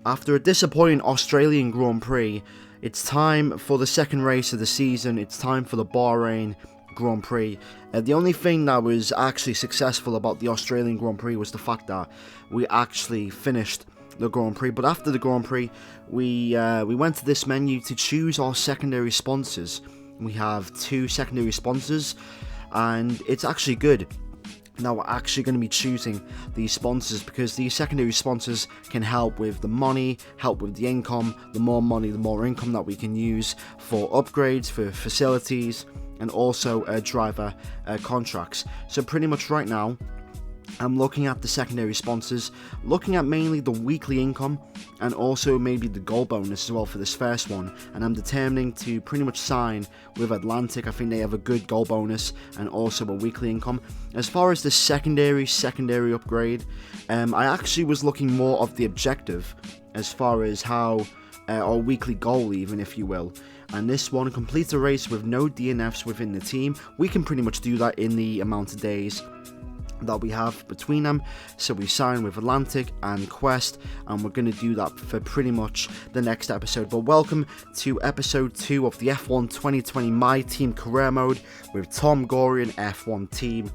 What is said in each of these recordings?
After a disappointing Australian Grand Prix, it's time for the second race of the season. It's time for the Bahrain Grand Prix. The only thing that was actually successful about the Australian Grand Prix was the fact that we actually finished the Grand Prix. But after the Grand Prix, we went to this menu to choose our secondary sponsors. We have 2 secondary sponsors, and it's actually good. Now we're actually going to be choosing these sponsors because these secondary sponsors can help with the money, help with the income. The more money, the more income that we can use for upgrades, for facilities, and also driver contracts. So pretty much right now, I'm looking at the secondary sponsors, looking at mainly the weekly income and also maybe the goal bonus as well for this first one, and I'm determining to pretty much sign with Atlantic. I think they have a good goal bonus and also a weekly income. As far as the secondary upgrade, I actually was looking more of the objective as far as how our weekly goal, even if you will. And this one, complete a race with no DNFs within the team. We can pretty much do that in the amount of days that we have between them. So we sign with Atlantic and Quest, and we're going to do that for pretty much the next episode. But welcome to episode 2 of the F1 2020 My Team career mode with TomGorian F1 Team.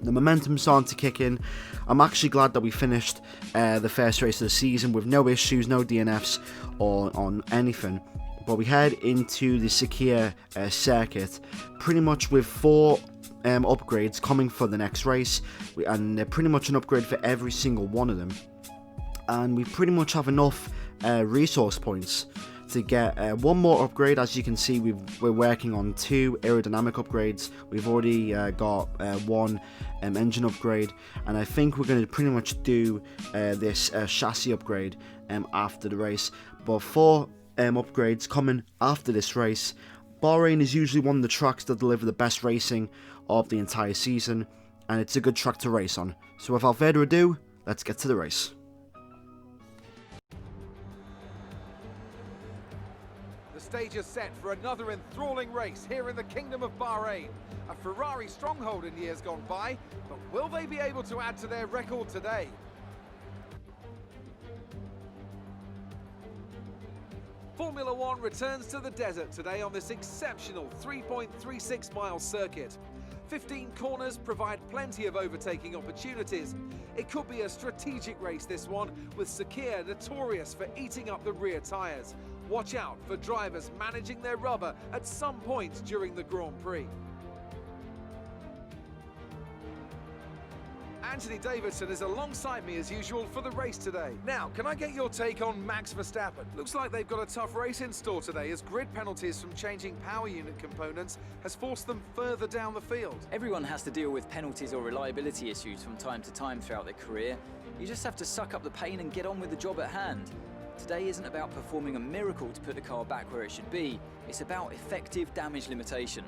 The momentum's starting to kick in. I'm actually glad that we finished the first race of the season with no issues, no DNFs or on anything. But we head into the Sakir circuit pretty much with 4 upgrades coming for the next race, and they're pretty much an upgrade for every single one of them, and we pretty much have enough resource points to get one more upgrade. As you can see, we're working on 2 aerodynamic upgrades. We've already got 1 engine upgrade, and I think we're going to pretty much do this chassis upgrade after the race. But 4 upgrades coming after this race. Bahrain is usually one of the tracks that deliver the best racing of the entire season, and it's a good track to race on. So without further ado, let's get to the race. The stage is set for another enthralling race here in the Kingdom of Bahrain. A Ferrari stronghold in years gone by, but will they be able to add to their record today? Formula One returns to the desert today on this exceptional 3.36-mile circuit. 15 corners provide plenty of overtaking opportunities. It could be a strategic race, this one, with Sakir notorious for eating up the rear tyres. Watch out for drivers managing their rubber at some point during the Grand Prix. Anthony Davidson is alongside me as usual for the race today. Now, can I get your take on Max Verstappen? Looks like they've got a tough race in store today, as grid penalties from changing power unit components has forced them further down the field. Everyone has to deal with penalties or reliability issues from time to time throughout their career. You just have to suck up the pain and get on with the job at hand. Today isn't about performing a miracle to put the car back where it should be. It's about effective damage limitation.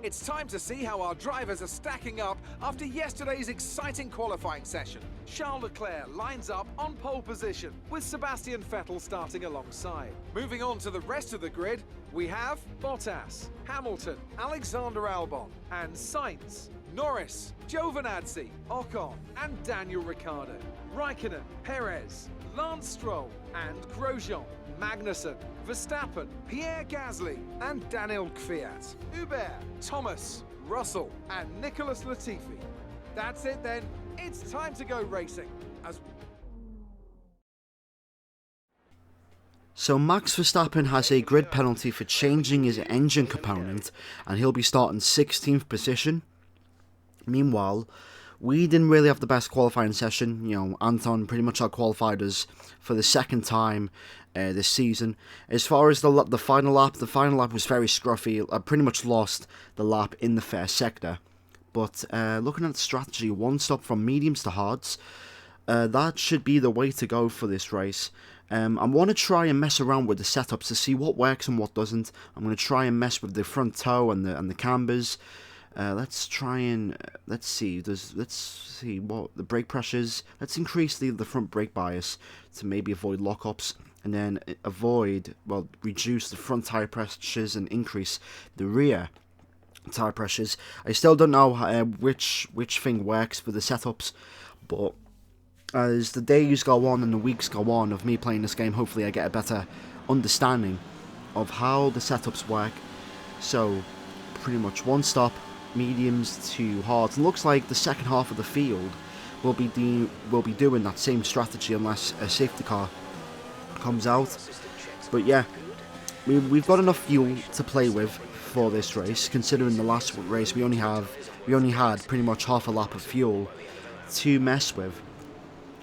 It's time to see how our drivers are stacking up after yesterday's exciting qualifying session. Charles Leclerc lines up on pole position, with Sebastian Vettel starting alongside. Moving on to the rest of the grid, we have Bottas, Hamilton, Alexander Albon, and Sainz, Norris, Giovinazzi, Ocon, and Daniel Ricciardo, Raikkonen, Perez, Lance Stroll, and Grosjean, Magnussen, Verstappen, Pierre Gasly, and Daniel Kvyat, Hubert, Thomas, Russell, and Nicholas Latifi. That's it then, it's time to go racing. So Max Verstappen has a grid penalty for changing his engine component, and he'll be starting 16th position. Meanwhile, we didn't really have the best qualifying session. You know, Anton pretty much outqualified us for the second time this season. As far as the final lap was very scruffy. I pretty much lost the lap in the first sector. But looking at the strategy, 1 stop from mediums to hards, that should be the way to go for this race. I want to try and mess around with the setups to see what works and what doesn't. I'm going to try and mess with the front toe and the cambers. Let's see what the brake pressures. Let's increase the front brake bias to maybe avoid lockups, and then reduce the front tire pressures and increase the rear tire pressures. I still don't know which thing works for the setups, but as the days go on and the weeks go on of me playing this game, hopefully I get a better understanding of how the setups work. So, pretty much one stop, mediums to hards. And looks like the second half of the field will be doing that same strategy unless a safety car comes out. But yeah, we've got enough fuel to play with for this race, considering the last race we only had pretty much half a lap of fuel to mess with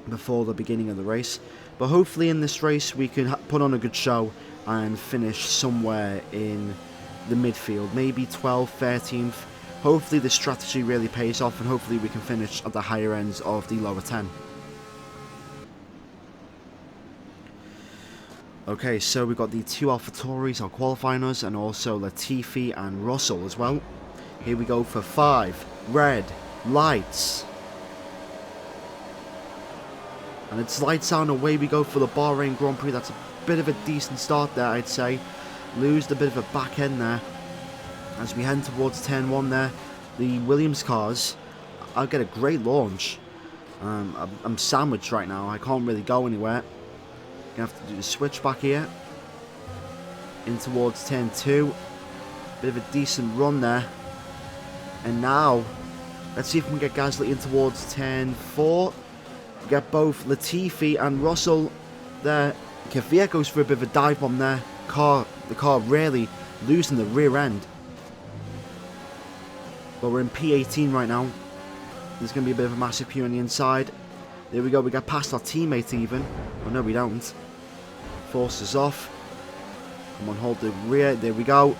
before the beginning of the race. But hopefully in this race we can put on a good show and finish somewhere in the midfield, maybe 12th, 13th. Hopefully this strategy really pays off, and hopefully we can finish at the higher ends of the lower 10. Okay, so we've got the 2 Alpha Tauris are qualifying us, and also Latifi and Russell as well. Here we go for 5 red lights. And it's lights out and away we go for the Bahrain Grand Prix. That's a bit of a decent start there, I'd say. Lose a bit of a back end there. As we head towards turn 1 there, the Williams cars, I'll get a great launch. I'm sandwiched right now. I can't really go anywhere. Gonna have to do the switch back here. In towards turn 2. Bit of a decent run there. And now, let's see if we can get Gasly in towards turn 4. Get both Latifi and Russell there. Kvyat goes for a bit of a dive bomb there. The car really losing the rear end. But we're in P18 right now. There's going to be a bit of a massive Q on the inside. There we go, we got past our teammate even. Oh no, we don't. Forces off. Come on, hold the rear. There we go.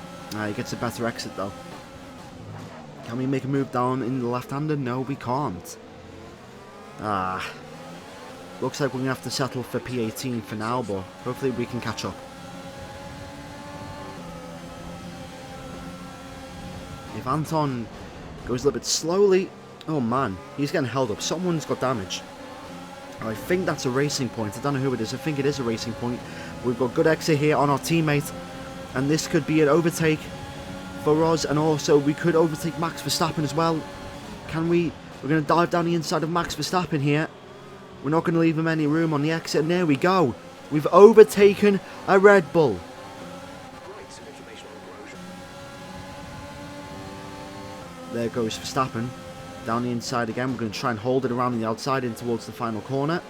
He gets a better exit though. Can we make a move down in the left-hander? No, we can't. Looks like we're going to have to settle for P18 for now, but hopefully we can catch up. If Anton goes a little bit slowly... Oh man, he's getting held up. Someone's got damage. I think that's a racing point. I don't know who it is. I think it is a racing point. We've got good exit here on our teammate. And this could be an overtake for us. And also, we could overtake Max Verstappen as well. Can we... We're going to dive down the inside of Max Verstappen here. We're not going to leave him any room on the exit. And there we go. We've overtaken a Red Bull. There goes Verstappen. Down the inside again. We're going to try and hold it around the outside in towards the final corner.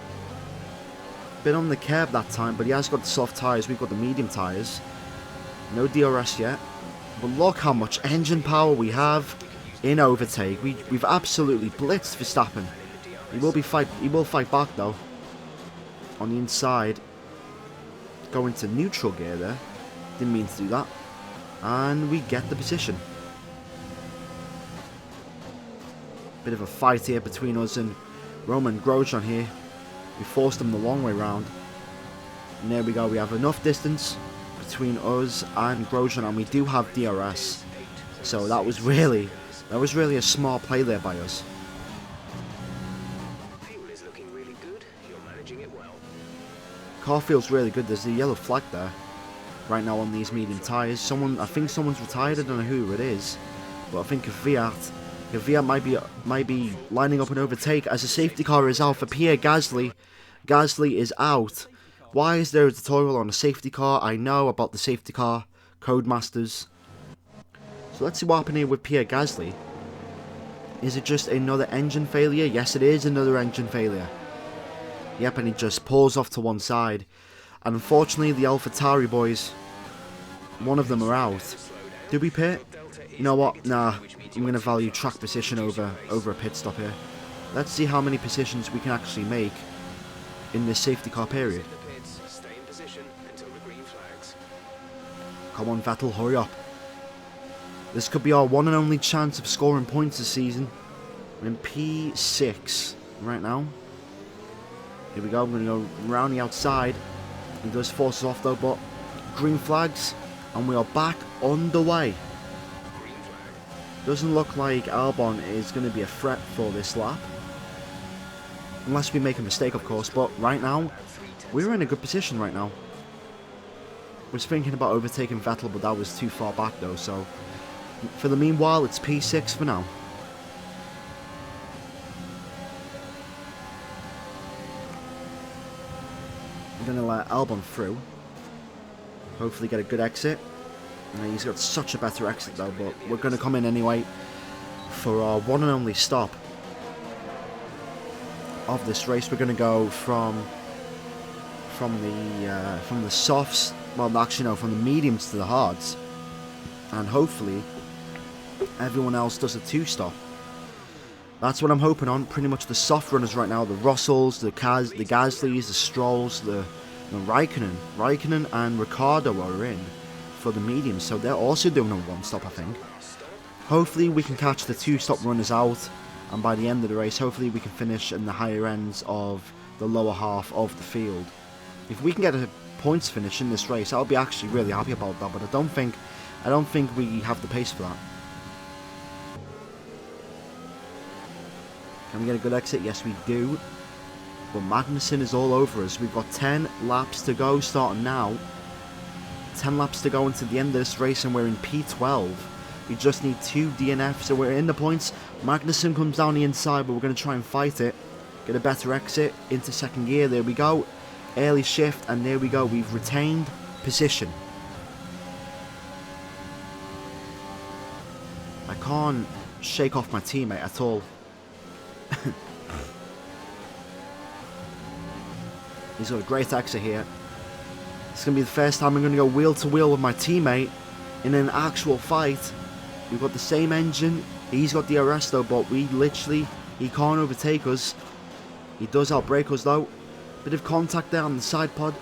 Bit on the curb that time, but he has got the soft tyres. We've got the medium tyres. No DRS yet. But look how much engine power we have in overtake. We've absolutely blitzed Verstappen. He will fight back though. On the inside. Go into neutral gear there. Didn't mean to do that. And we get the position. Bit of a fight here between us and Roman Grosjean here. We forced him the long way round. And there we go. We have enough distance between us and Grosjean, and we do have DRS. So that was really a smart play there by us. Car feels really good. There's the yellow flag there right now on these medium tyres. I think someone's retired. I don't know who it is, but I think Kvyat might be lining up an overtake as a safety car is out for Pierre Gasly. Gasly is out. Why is there a tutorial on a safety car? I know about the safety car Codemasters. So let's see what happened here with Pierre Gasly. Is it just another engine failure? Yes, it is another engine failure. Yep, and he just pulls off to one side. And unfortunately, the Alpha Tauri boys, one of them are out. Did we pit? You know what? Nah, I'm going to value track position over a pit stop here. Let's see how many positions we can actually make in this safety car period. Come on, Vettel, hurry up. This could be our one and only chance of scoring points this season. We're in P6 right now. Here we go, I'm going to go around the outside. He does force us off though, but green flags, and we are back on the way. Doesn't look like Albon is going to be a threat for this lap. Unless we make a mistake, of course, but right now, we're in a good position right now. Was thinking about overtaking Vettel, but that was too far back though, so for the meanwhile, it's P6 for now. I'm going to let Albon through. Hopefully get a good exit. He's got such a better exit though, but we're going to come in anyway for our one and only stop of this race. We're going to go from the softs, well actually no, from the mediums to the hards, and hopefully everyone else does a 2-stop. That's what I'm hoping on. Pretty much the soft runners right now, the Russells, the Gasleys, the Strolls, the Raikkonen and Ricciardo are in for the mediums, so they're also doing a 1-stop, I think. Hopefully we can catch the 2-stop runners out, and by the end of the race, hopefully we can finish in the higher ends of the lower half of the field. If we can get a points finish in this race, I'll be actually really happy about that, but I don't think we have the pace for that. Can we get a good exit? Yes, we do. But Magnussen is all over us. We've got 10 laps to go starting now. 10 laps to go into the end of this race, and we're in P12. We just need 2 DNFs, so we're in the points. Magnussen comes down the inside, but we're going to try and fight it. Get a better exit into second gear. There we go. Early shift, and there we go. We've retained position. I can't shake off my teammate at all. He's got a great exit here. It's going to be the first time I'm going to go wheel to wheel with my teammate in an actual fight. We've got the same engine. He's got DRS though, but he can't overtake us. He does outbrake us though. Bit of contact there on the side pod.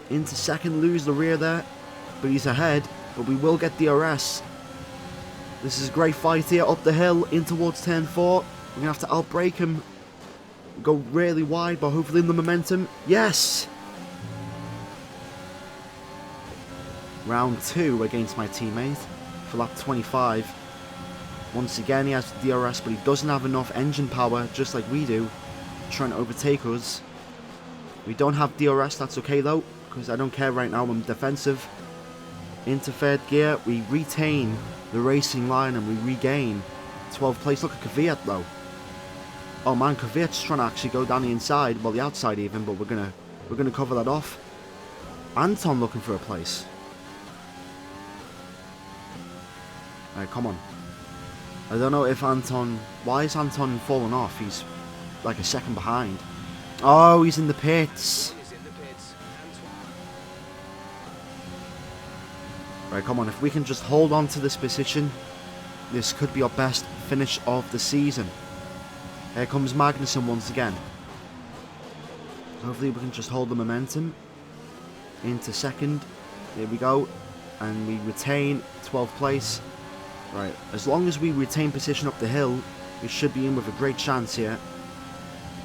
Into second, lose the rear there. But he's ahead, but we will get DRS. This is a great fight here, up the hill, in towards turn 4. We're going to have to outbrake him. Go really wide, but hopefully in the momentum. Yes! Round 2 against my teammate for lap 25. Once again, he has DRS, but he doesn't have enough engine power, just like we do, trying to overtake us. We don't have DRS, that's okay though, because I don't care right now, I'm defensive. Into third gear, we retain the racing line and we regain 12th place. Look at Kvyat though. Oh man, Kvyat's trying to actually go down the inside, well the outside even, but we're gonna cover that off. Anton looking for a place. Alright, come on. I don't know if Anton, why is Anton falling off? He's like a second behind. Oh, he's in the pits. Right, come on, if we can just hold on to this position, this could be our best finish of the season. Here comes Magnussen once again. Hopefully we can just hold the momentum. Into second. There we go. And we retain 12th place. Right, as long as we retain position up the hill, we should be in with a great chance here.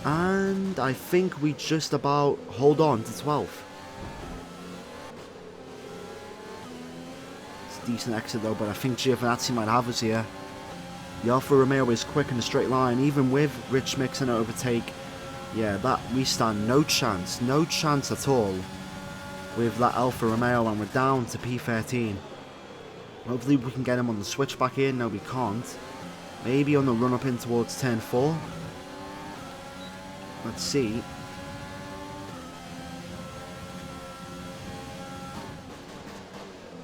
And I think we just about hold on to 12th. It's a decent exit though, but I think Giovinazzi might have us here. The Alfa Romeo is quick in a straight line, even with Rich Mix and an overtake. Yeah, that we stand no chance at all with that Alfa Romeo, and we're down to P13. Hopefully we can get him on the switch back in. No, we can't. Maybe on the run up in towards turn 4. Let's see.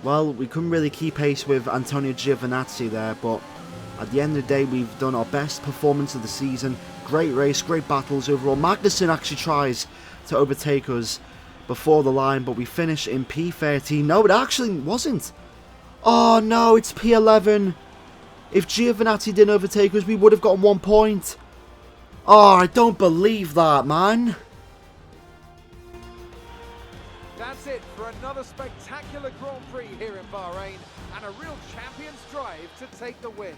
Well, we couldn't really keep pace with Antonio Giovinazzi there, but at the end of the day, we've done our best performance of the season. Great race, great battles overall. Magnussen actually tries to overtake us before the line, but we finish in P13. No, it actually wasn't. Oh no, it's P11. If Giovinazzi didn't overtake us, we would have gotten 1 point. Oh, I don't believe that, man. That's it for another spectacular Grand Prix here in Bahrain, and a real champion's drive to take the win.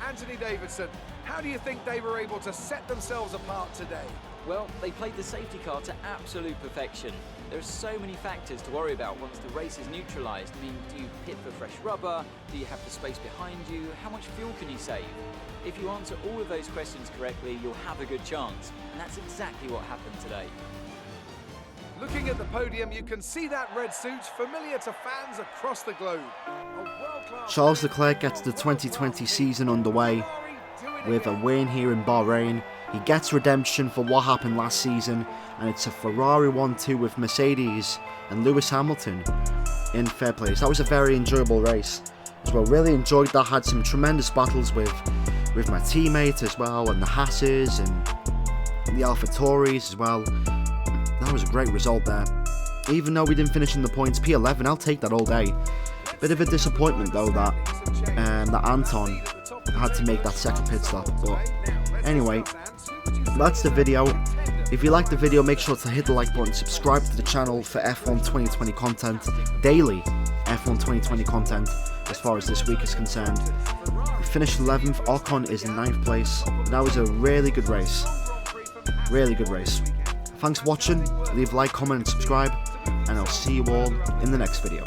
Anthony Davidson, how do you think they were able to set themselves apart today? Well, they played the safety car to absolute perfection. There are so many factors to worry about once the race is neutralised. I mean, do you pit for fresh rubber? Do you have the space behind you? How much fuel can you save? If you answer all of those questions correctly, you'll have a good chance. And that's exactly what happened today. Looking at the podium, you can see that red suit familiar to fans across the globe. Charles Leclerc gets the 2020 season underway. with a win here in Bahrain. He gets redemption for what happened last season, and it's a Ferrari 1-2 with Mercedes and Lewis Hamilton in fair place. That was a very enjoyable race as well. Really enjoyed that. Had some tremendous battles with my teammates as well, and the Haas's and the Alpha Tauri's as well. That was a great result there. Even though we didn't finish in the points, P11, I'll take that all day. Bit of a disappointment though that Anton had to make that second pit stop. But anyway, that's the video. If you liked the video, make sure to hit the like button, subscribe to the channel for F1 2020 content, daily F1 2020 content as far as this week is concerned. We finished 11th, Ocon is in 9th place. That was a really good race. Really good race. Thanks for watching, leave a like, comment and subscribe, and I'll see you all in the next video.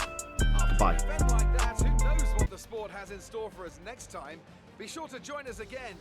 Bye. Like that, who knows what the sport has in store for us next time? Be sure to join us again.